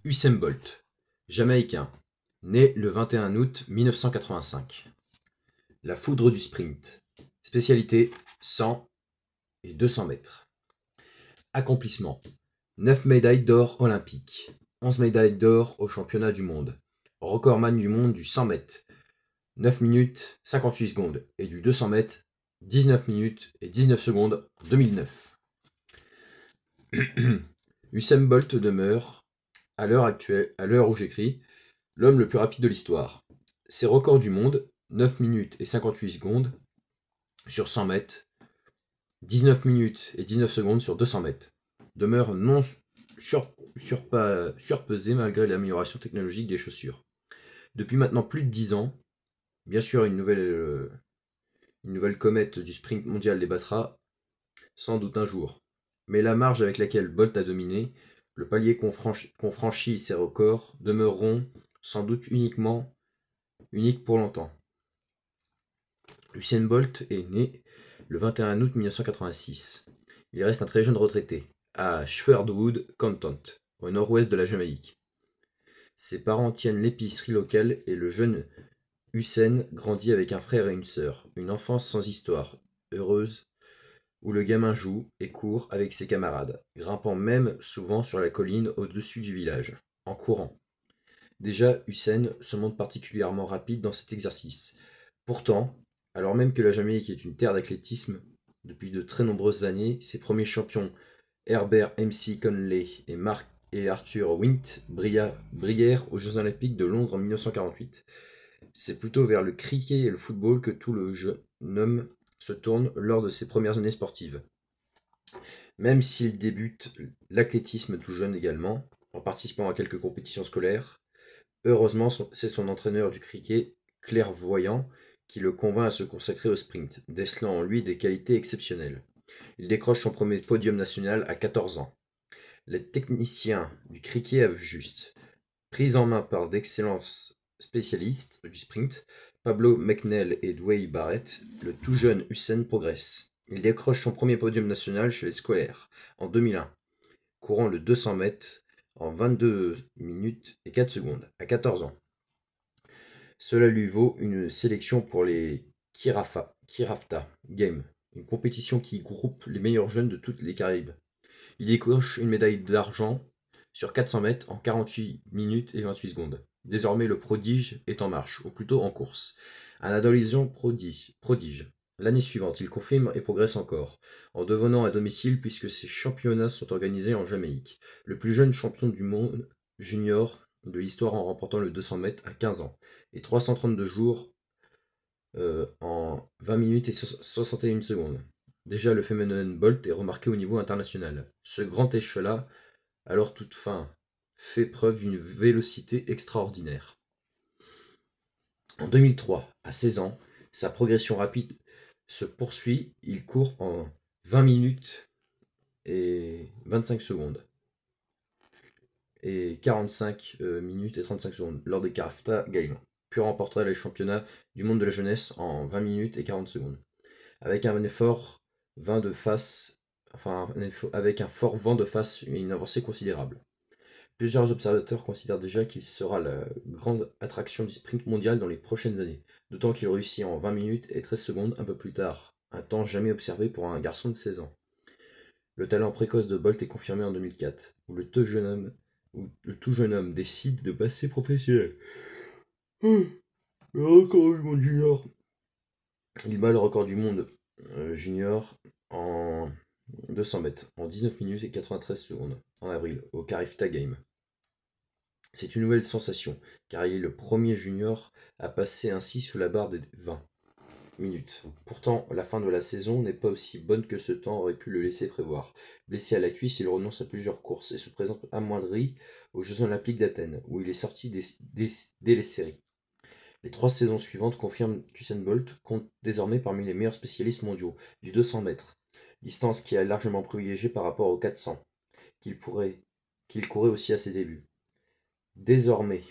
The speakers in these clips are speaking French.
Usain Bolt, Jamaïcain, né le 21 août 1985. La foudre du sprint. Spécialité 100 et 200 mètres. Accomplissement 9 médailles d'or olympiques, 11 médailles d'or aux championnats du monde. Recordman du monde du 100 mètres, 9 minutes 58 secondes, et du 200 mètres, 19 minutes et 19 secondes en 2009. Usain Bolt demeure, à l'heure où j'écris, l'homme le plus rapide de l'histoire. Ses records du monde, 9 minutes et 58 secondes sur 100 mètres, 19 minutes et 19 secondes sur 200 mètres, demeurent non surpesés malgré l'amélioration technologique des chaussures. Depuis maintenant plus de 10 ans, bien sûr une nouvelle comète du sprint mondial les battra sans doute un jour. Mais la marge avec laquelle Bolt a dominé, le palier qu'ont franchi ses records, demeureront sans doute uniques pour longtemps. Usain Bolt est né le 21 août 1986. Il reste un très jeune retraité, à Sherwood Canton, au nord-ouest de la Jamaïque. Ses parents tiennent l'épicerie locale et le jeune Usain grandit avec un frère et une sœur. Une enfance sans histoire, heureuse, où le gamin joue et court avec ses camarades, grimpant même souvent sur la colline au-dessus du village, en courant. Déjà, Usain se montre particulièrement rapide dans cet exercice. Pourtant, alors même que la Jamaïque est une terre d'athlétisme, depuis de très nombreuses années, ses premiers champions Herbert MC Conley et Arthur Wint brillèrent aux Jeux Olympiques de Londres en 1948. C'est plutôt vers le cricket et le football que tout le jeune homme se tourne lors de ses premières années sportives. Même s'il débute l'athlétisme tout jeune également, en participant à quelques compétitions scolaires, heureusement c'est son entraîneur du cricket, clairvoyant, qui le convainc à se consacrer au sprint, décelant en lui des qualités exceptionnelles. Il décroche son premier podium national à 14 ans. Les techniciens du cricket avouent juste. Pris en main par d'excellents spécialistes du sprint, Pablo McNeill et Dwayne Barrett, le tout jeune Usain progresse. Il décroche son premier podium national chez les scolaires en 2001, courant le 200 mètres en 22 minutes et 4 secondes, à 14 ans. Cela lui vaut une sélection pour les Kirafta Games, une compétition qui groupe les meilleurs jeunes de toutes les Caraïbes. Il décroche une médaille d'argent sur 400 mètres en 48 minutes et 28 secondes. Désormais, le prodige est en marche, ou plutôt en course. Un adolescent prodige. L'année suivante, il confirme et progresse encore, en devenant à domicile puisque ces championnats sont organisés en Jamaïque. Le plus jeune champion du monde junior de l'histoire en remportant le 200 mètres à 15 ans, et 332 jours en 20 minutes et 61 secondes. Déjà, le phénomène Bolt est remarqué au niveau international. Ce grand échelat, alors toute fin, fait preuve d'une vélocité extraordinaire. En 2003, à 16 ans, sa progression rapide se poursuit. Il court en 20 minutes et 25 secondes et 45 minutes et 35 secondes lors des Carafta Games, puis remportera les championnats du monde de la jeunesse en 20 minutes et 40 secondes. Avec un fort vent de face et une avancée considérable. Plusieurs observateurs considèrent déjà qu'il sera la grande attraction du sprint mondial dans les prochaines années, d'autant qu'il réussit en 20 minutes et 13 secondes un peu plus tard, un temps jamais observé pour un garçon de 16 ans. Le talent précoce de Bolt est confirmé en 2004, où le tout jeune homme décide de passer professionnel. Le record du monde junior. Il bat le record du monde junior en 200 mètres, en 19 minutes et 93 secondes, en avril, au Carifta Game. C'est une nouvelle sensation, car il est le premier junior à passer ainsi sous la barre des 20 minutes. Pourtant, la fin de la saison n'est pas aussi bonne que ce temps aurait pu le laisser prévoir. Blessé à la cuisse, il renonce à plusieurs courses et se présente amoindri aux Jeux Olympiques d'Athènes, où il est sorti dès les séries. Les 3 saisons suivantes confirment qu'Usain Bolt compte désormais parmi les meilleurs spécialistes mondiaux du 200 mètres, distance qui est largement privilégiée par rapport aux 400, qu'il courait aussi à ses débuts. Désormais,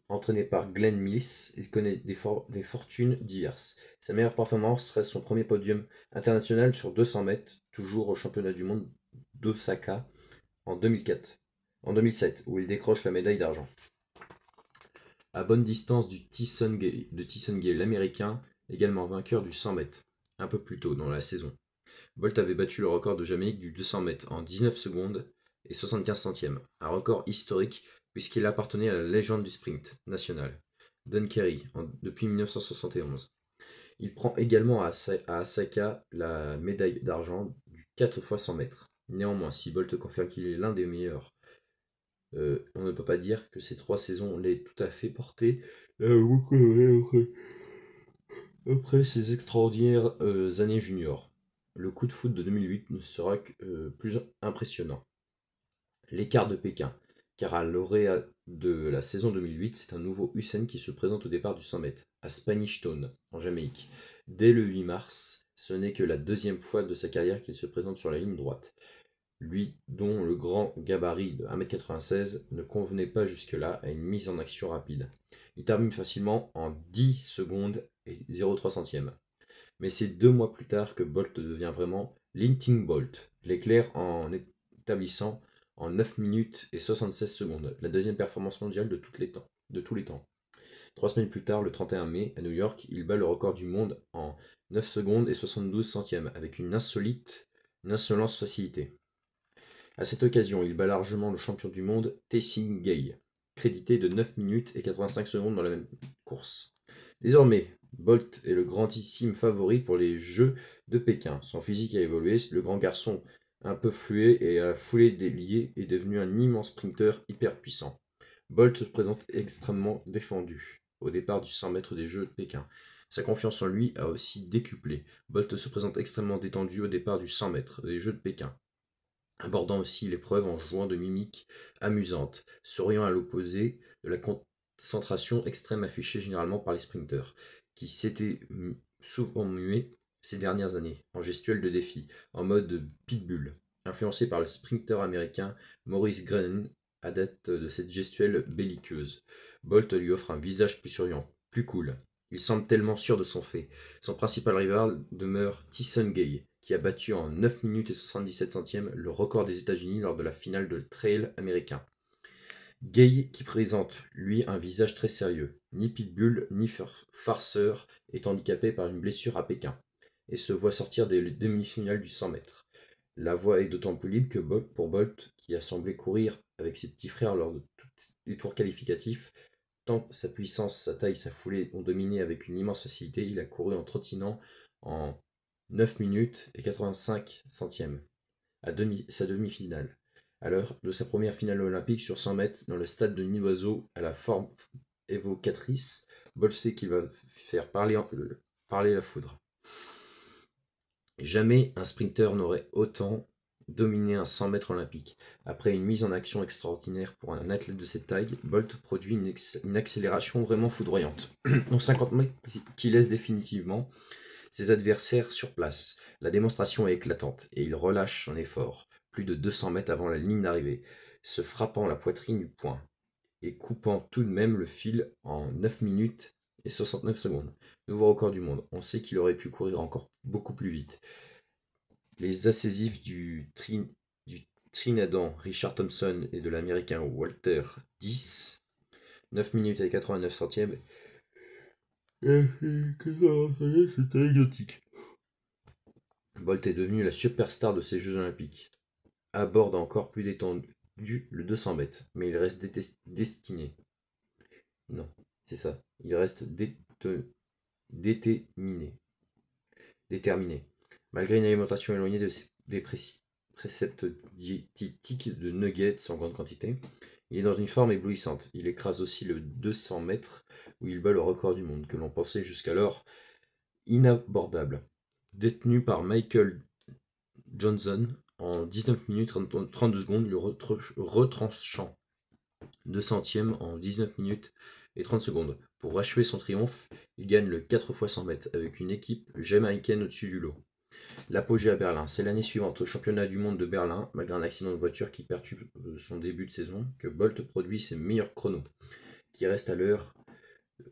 entraîné par Glenn Mills, il connaît des fortunes diverses. Sa meilleure performance reste son premier podium international sur 200 mètres, toujours au championnat du monde d'Osaka en 2004. en 2007, où il décroche la médaille d'argent. À bonne distance de Tyson Gay, l'américain, également vainqueur du 100 mètres, un peu plus tôt dans la saison. Bolt avait battu le record de Jamaïque du 200 mètres en 19 secondes et 75 centièmes, un record historique puisqu'il appartenait à la légende du sprint national, Don Kerry, depuis 1971. Il prend également à Asaka la médaille d'argent du 4 x 100 mètres. Néanmoins, si Bolt confirme qu'il est l'un des meilleurs, on ne peut pas dire que ces 3 saisons l'aient tout à fait porté après ces extraordinaires années juniors. Le coup de foot de 2008 ne sera que plus impressionnant. L'écart de Pékin, car à lauréat de la saison 2008, c'est un nouveau Hussein qui se présente au départ du 100 mètres, à Spanish Town, en Jamaïque. Dès le 8 mars, ce n'est que la deuxième fois de sa carrière qu'il se présente sur la ligne droite. Lui dont le grand gabarit de 1m96 ne convenait pas jusque-là à une mise en action rapide. Il termine facilement en 10 secondes et 0,3 centièmes. Mais c'est 2 mois plus tard que Bolt devient vraiment Linting Bolt, l'éclair en établissant en 9 minutes et 76 secondes la deuxième performance mondiale de tous les temps. 3 semaines plus tard, le 31 mai, à New York, il bat le record du monde en 9 secondes et 72 centièmes avec une insolence facilité. À cette occasion, il bat largement le champion du monde Tyson Gay, crédité de 9 minutes et 85 secondes dans la même course. Désormais, Bolt est le grandissime favori pour les Jeux de Pékin. Son physique a évolué, le grand garçon un peu fluet et à la foulée déliée est devenu un immense sprinter hyper puissant. Bolt se présente extrêmement défendu au départ du 100 mètres des Jeux de Pékin. Sa confiance en lui a aussi décuplé. Bolt se présente extrêmement détendu au départ du 100 mètres des Jeux de Pékin, abordant aussi l'épreuve en jouant de mimiques amusantes, souriant à l'opposé de la concentration extrême affichée généralement par les sprinteurs, qui s'étaient souvent mués ces dernières années, en gestuelle de défi, en mode pitbull, influencé par le sprinter américain Maurice Greene, adepte de cette gestuelle belliqueuse. Bolt lui offre un visage plus souriant, plus cool. Il semble tellement sûr de son fait. Son principal rival demeure Tyson Gay, qui a battu en 9 minutes et 77 centièmes le record des États-Unis lors de la finale de trail américain. Gay qui présente, lui, un visage très sérieux, ni pitbull ni farceur, est handicapé par une blessure à Pékin, et se voit sortir des demi-finales du 100 mètres. La voie est d'autant plus libre que pour Bolt, qui a semblé courir avec ses petits frères lors de tous les tours qualificatifs, tant sa puissance, sa taille, sa foulée ont dominé avec une immense facilité, il a couru en trottinant en 9 minutes et 85 centièmes à sa demi-finale. À l'heure de sa première finale olympique sur 100 mètres dans le stade de Nivoiseau à la forme évocatrice, Bolt sait qu'il va faire parler la foudre. Jamais un sprinter n'aurait autant dominé un 100 mètres olympique. Après une mise en action extraordinaire pour un athlète de cette taille, Bolt produit une accélération vraiment foudroyante. En 50 mètres qui laisse définitivement ses adversaires sur place. La démonstration est éclatante et il relâche son effort, plus de 200 mètres avant la ligne d'arrivée, se frappant la poitrine du poing et coupant tout de même le fil en 9 minutes et 69 secondes. Nouveau record du monde. On sait qu'il aurait pu courir encore beaucoup plus vite. Les ascésifs du Trinadan Richard Thompson et de l'américain Walter 10, 9 minutes et 89 centièmes. C'était exotique. Bolt est devenu la superstar de ces Jeux Olympiques. Aborde encore plus détendu le 200 mètres, mais il reste destiné. Non, c'est ça. Il reste déterminé. Malgré une alimentation éloignée des préceptes diététiques de nuggets en grande quantité, il est dans une forme éblouissante. Il écrase aussi le 200 mètres où il bat le record du monde, que l'on pensait jusqu'alors inabordable. Détenu par Michael Johnson en 19 minutes 32 secondes, le retranchant 200e en 19 minutes et 30 secondes. Pour achever son triomphe, il gagne le 4 x 100 mètres avec une équipe jamaïcaine au-dessus du lot. L'apogée à Berlin, c'est l'année suivante au championnat du monde de Berlin, malgré un accident de voiture qui perturbe son début de saison, que Bolt produit ses meilleurs chronos, qui restent à l'heure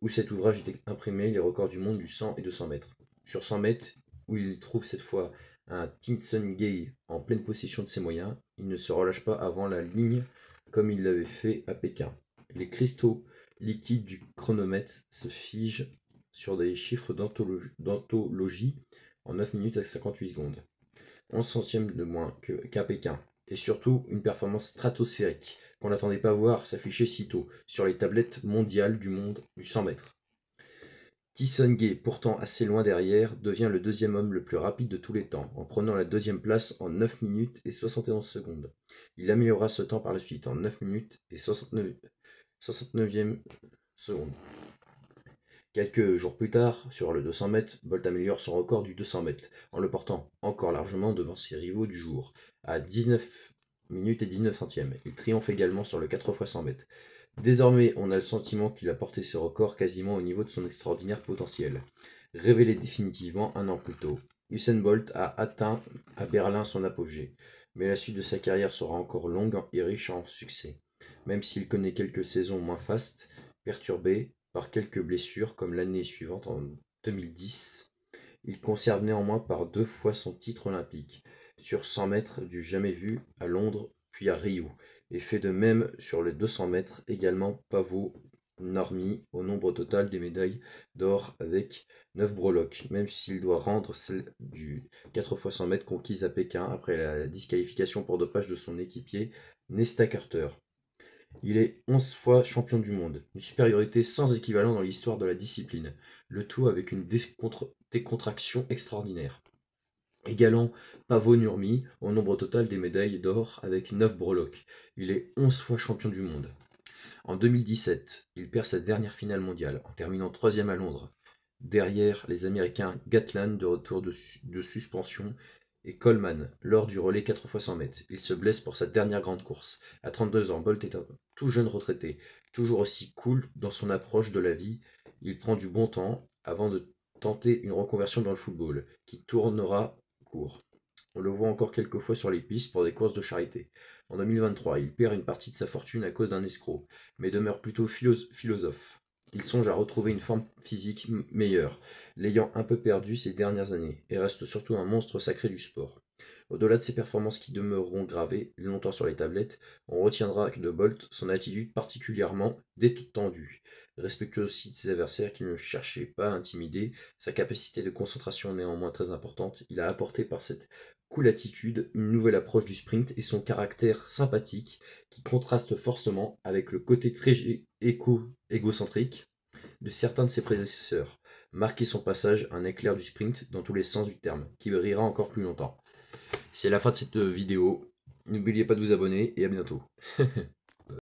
où cet ouvrage était imprimé les records du monde du 100 et 200 mètres. Sur 100 mètres, où il trouve cette fois un Tyson Gay en pleine possession de ses moyens, il ne se relâche pas avant la ligne comme il l'avait fait à Pékin. Les cristaux liquides du chronomètre se figent sur des chiffres d'anthologie en 9 minutes et 58 secondes. 11 centièmes de moins qu'à Pékin. Et surtout, une performance stratosphérique qu'on n'attendait pas voir s'afficher si tôt sur les tablettes mondiales du monde du 100 mètres. Tisongé, pourtant assez loin derrière, devient le deuxième homme le plus rapide de tous les temps, en prenant la deuxième place en 9 minutes et 71 secondes. Il améliorera ce temps par la suite en 9 minutes et 69e seconde. Quelques jours plus tard, sur le 200 mètres, Bolt améliore son record du 200 mètres, en le portant encore largement devant ses rivaux du jour, à 19 minutes et 19 centièmes. Il triomphe également sur le 4 x 100 mètres. Désormais, on a le sentiment qu'il a porté ses records quasiment au niveau de son extraordinaire potentiel. Révélé définitivement un an plus tôt, Usain Bolt a atteint à Berlin son apogée, mais la suite de sa carrière sera encore longue et riche en succès. Même s'il connaît quelques saisons moins fastes, perturbées par quelques blessures comme l'année suivante en 2010, il conserve néanmoins par 2 fois son titre olympique, sur 100 mètres du jamais vu à Londres puis à Rio, et fait de même sur les 200 mètres, également Pavo Nurmi au nombre total des médailles d'or avec 9 breloques, même s'il doit rendre celle du 4 x 100 mètres conquise à Pékin après la disqualification pour dopage de son équipier Nesta Carter. Il est 11 fois champion du monde, une supériorité sans équivalent dans l'histoire de la discipline, le tout avec une décontraction extraordinaire. Égalant Pavo Nurmi au nombre total des médailles d'or avec 9 breloques. Il est 11 fois champion du monde. En 2017, il perd sa dernière finale mondiale en terminant 3e à Londres, derrière les Américains Gatland de retour de suspension et Coleman lors du relais 4 x 100 mètres. Il se blesse pour sa dernière grande course. À 32 ans, Bolt est un tout jeune retraité, toujours aussi cool dans son approche de la vie. Il prend du bon temps avant de tenter une reconversion dans le football, qui tournera court. On le voit encore quelques fois sur les pistes pour des courses de charité. En 2023, il perd une partie de sa fortune à cause d'un escroc, mais demeure plutôt philosophe. Il songe à retrouver une forme physique meilleure, l'ayant un peu perdu ces dernières années, et reste surtout un monstre sacré du sport. Au-delà de ses performances qui demeureront gravées longtemps sur les tablettes, on retiendra de Bolt son attitude particulièrement détendue, respectueux aussi de ses adversaires qui ne cherchaient pas à intimider, sa capacité de concentration néanmoins très importante. Il a apporté par cette cool attitude une nouvelle approche du sprint et son caractère sympathique qui contraste fortement avec le côté très égocentrique de certains de ses prédécesseurs. Marqué son passage un éclair du sprint dans tous les sens du terme, qui brillera encore plus longtemps. C'est la fin de cette vidéo. N'oubliez pas de vous abonner et à bientôt.